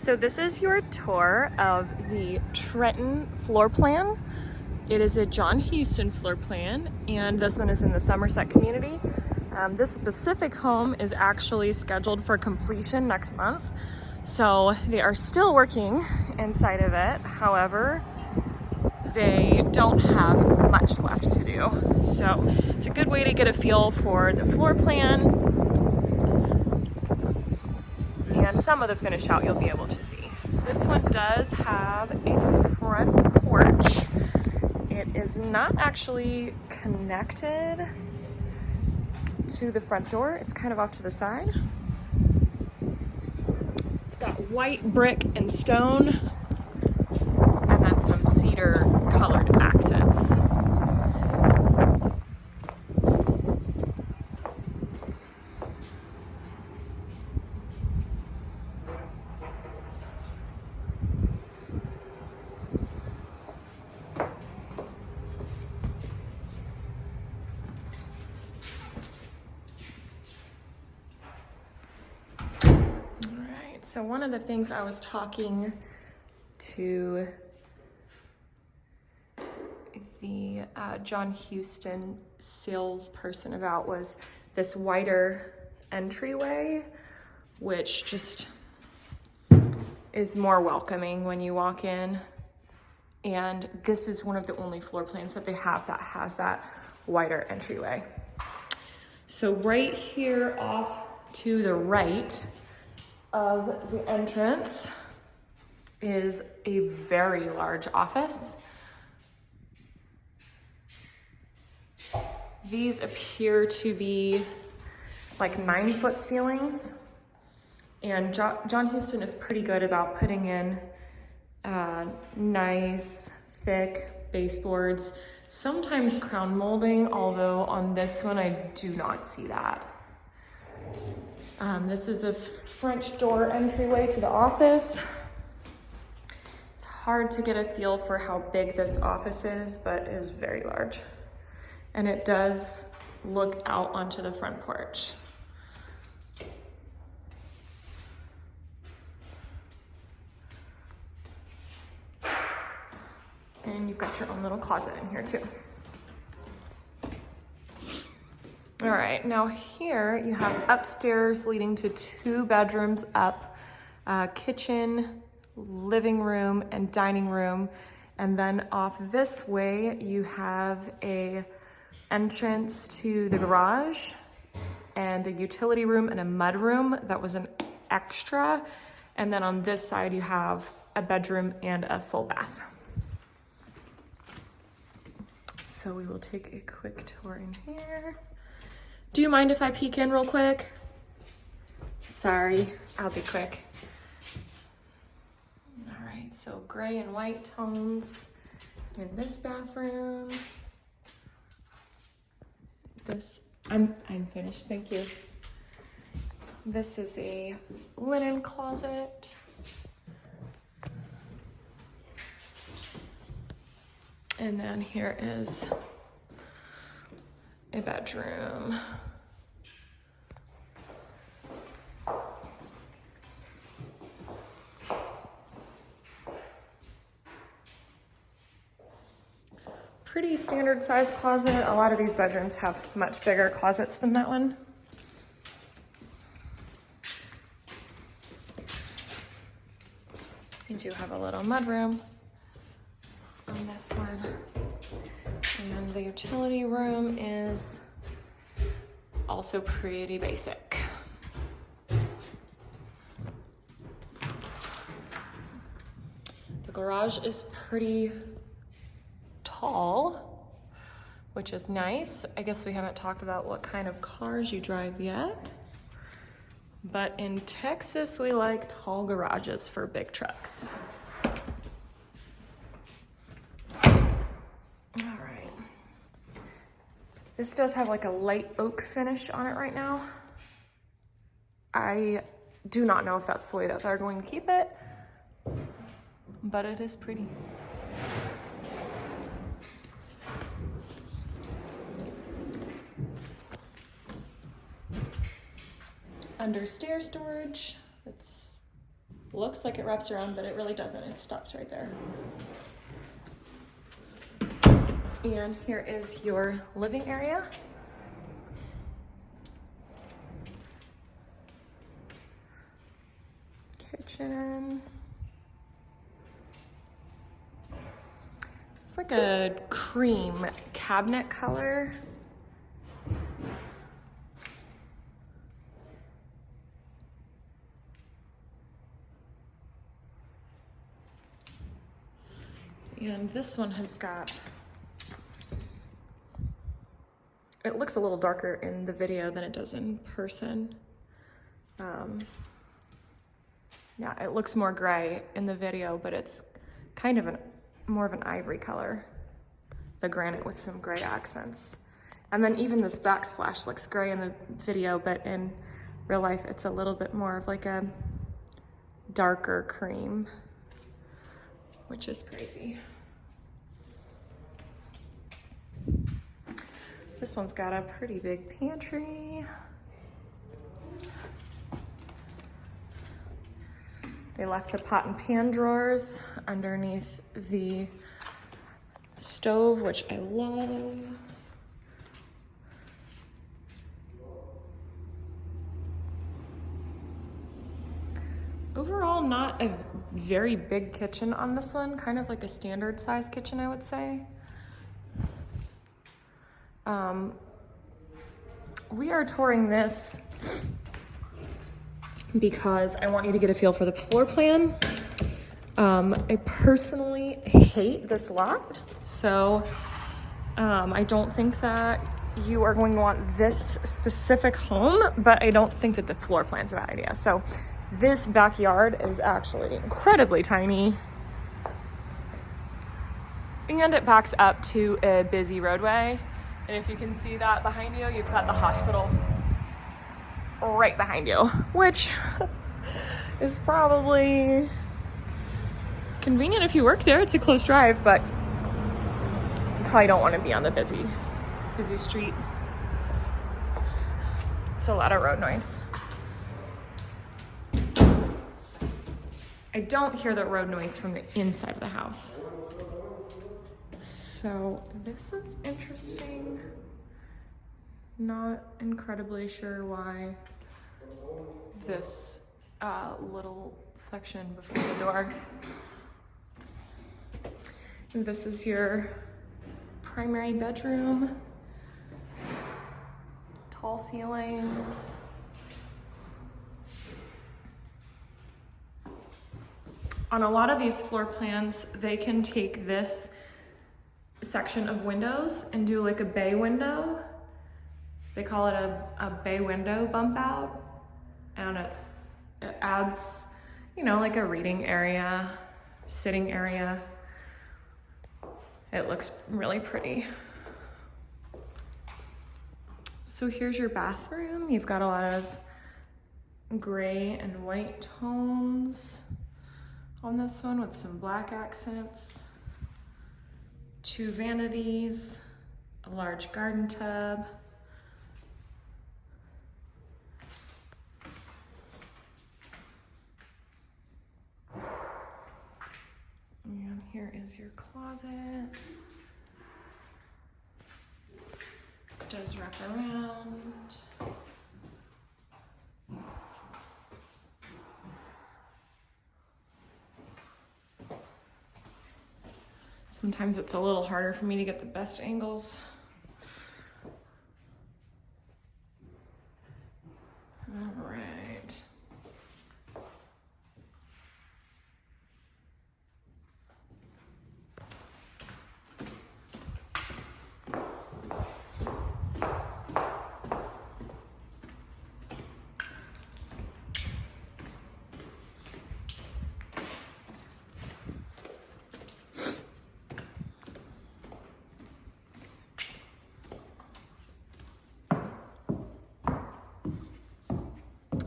So this is your tour of the Trenton floor plan. It is a John Huston floor plan, and this one is in the Somerset community. This specific home is actually scheduled for completion next month. So they are still working inside of it. However, they don't have much left to do. So it's a good way to get a feel for the floor plan, and some of the finish out you'll be able to see. This one does have a front porch. It is not actually connected to the front door. It's kind of off to the side. It's got white brick and stone, and then some cedar colored accents. So one of the things I was talking to the John Huston salesperson about was this wider entryway, which just is more welcoming when you walk in. And this is one of the only floor plans that they have that has that wider entryway. So right here off to the right of the entrance is a very large office. These appear to be like 9-foot ceilings, and John Huston is pretty good about putting in nice thick baseboards, sometimes crown molding, although on this one I do not see that. This is a French door entryway to the office. It's hard to get a feel for how big this office is, but it is very large. And it does look out onto the front porch. And you've got your own little closet in here too. All right, now here you have upstairs leading to 2 bedrooms up, kitchen, living room, and dining room. And then off this way, you have a entrance to the garage and a utility room and a mud room that was an extra. And then on this side, you have a bedroom and a full bath. So we will take a quick tour in here. Do you mind if I peek in real quick? Sorry, I'll be quick. All right, so gray and white tones in this bathroom. I'm finished, thank you. This is a linen closet. And then here is a bedroom. Pretty standard size closet. A lot of these bedrooms have much bigger closets than that one. You do have a little mudroom on this one. And the utility room is also pretty basic. The garage is pretty tall, which is nice. I guess we haven't talked about what kind of cars you drive yet. But in Texas, we like tall garages for big trucks. This does have like a light oak finish on it right now. I do not know if that's the way that they're going to keep it, but it is pretty. Under stair storage, it's Looks like it wraps around, but it really doesn't. It stops right there. And here is your living area. Kitchen. It's like a cream cabinet color. And this one has got, it looks a little darker in the video than it does in person. Yeah, it looks more gray in the video, but it's kind of more of an ivory color, the granite with some gray accents. And then even this backsplash looks gray in the video, but in real life, it's a little bit more of like a darker cream, which is crazy. This one's got a pretty big pantry. They left the pot and pan drawers underneath the stove, which I love. Overall, not a very big kitchen on this one, kind of like a standard size kitchen, I would say. We are touring this because I want you to get a feel for the floor plan. I personally hate this lot, so I don't think that you are going to want this specific home, but I don't think that the floor plan's a bad idea. So this backyard is actually incredibly tiny, and it backs up to a busy roadway. And if you can see that behind you, you've got the hospital right behind you, which is probably convenient if you work there. It's a close drive, but you probably don't want to be on the busy street. It's a lot of road noise. I don't hear the road noise from the inside of the house. So this is interesting. Not incredibly sure why this little section before the door. And this is your primary bedroom. Tall ceilings. On a lot of these floor plans, they can take this section of windows and do like a bay window. They call it a bay window bump out, and it adds, you know, like a reading area, sitting area. It looks really pretty. So here's your bathroom. You've got a lot of gray and white tones on this one with some black accents. 2 vanities, a large garden tub. And here is your closet. It does wrap around. Sometimes it's a little harder for me to get the best angles. All right.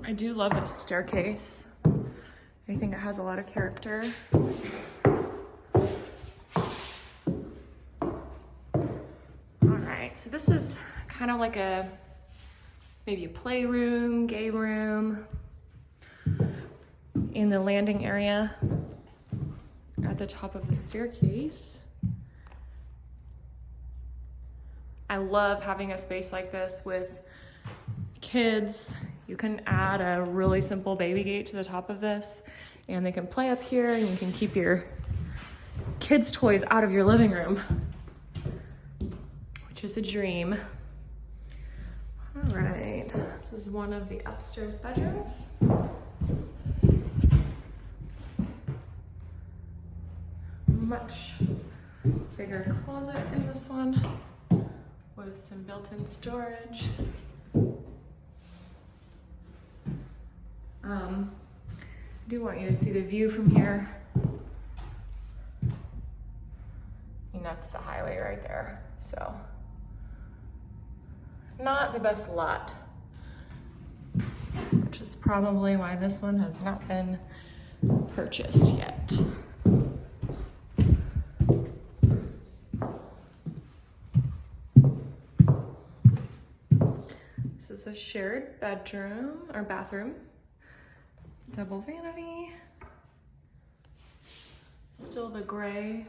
I do love this staircase. I think it has a lot of character. All right, so this is kind of like maybe a playroom, game room. in the landing area at the top of the staircase. I love having a space like this with kids. You can add a really simple baby gate to the top of this, and they can play up here, and you can keep your kids' toys out of your living room, which is a dream. All right, this is one of the upstairs bedrooms. Much bigger closet in this one with some built-in storage. I do want you to see the view from here. And that's the highway right there. So, not the best lot, which is probably why this one has not been purchased yet. This is a shared bedroom or bathroom. Double vanity. Still the gray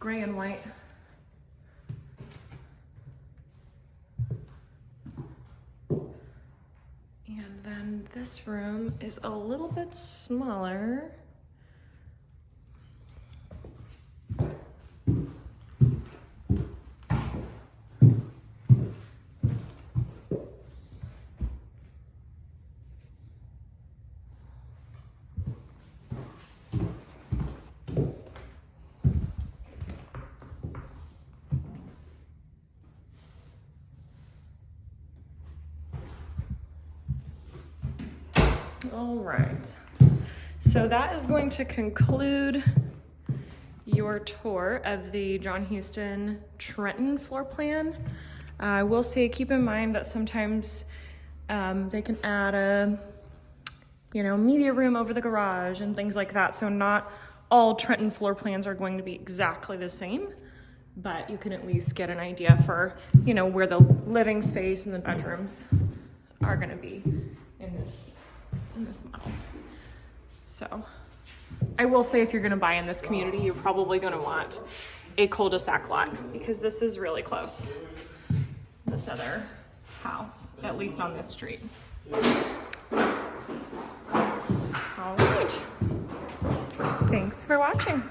and white. And then this room is a little bit smaller. All right, so that is going to conclude your tour of the John Huston Trenton floor plan. I will say, keep in mind that sometimes they can add a, media room over the garage and things like that. So not all Trenton floor plans are going to be exactly the same, but you can at least get an idea for, where the living space and the bedrooms are going to be in this model. So I will say, if you're going to buy in this community, you're probably going to want a cul-de-sac lot, because this is really close. This other house, at least on this street. All right. Thanks for watching.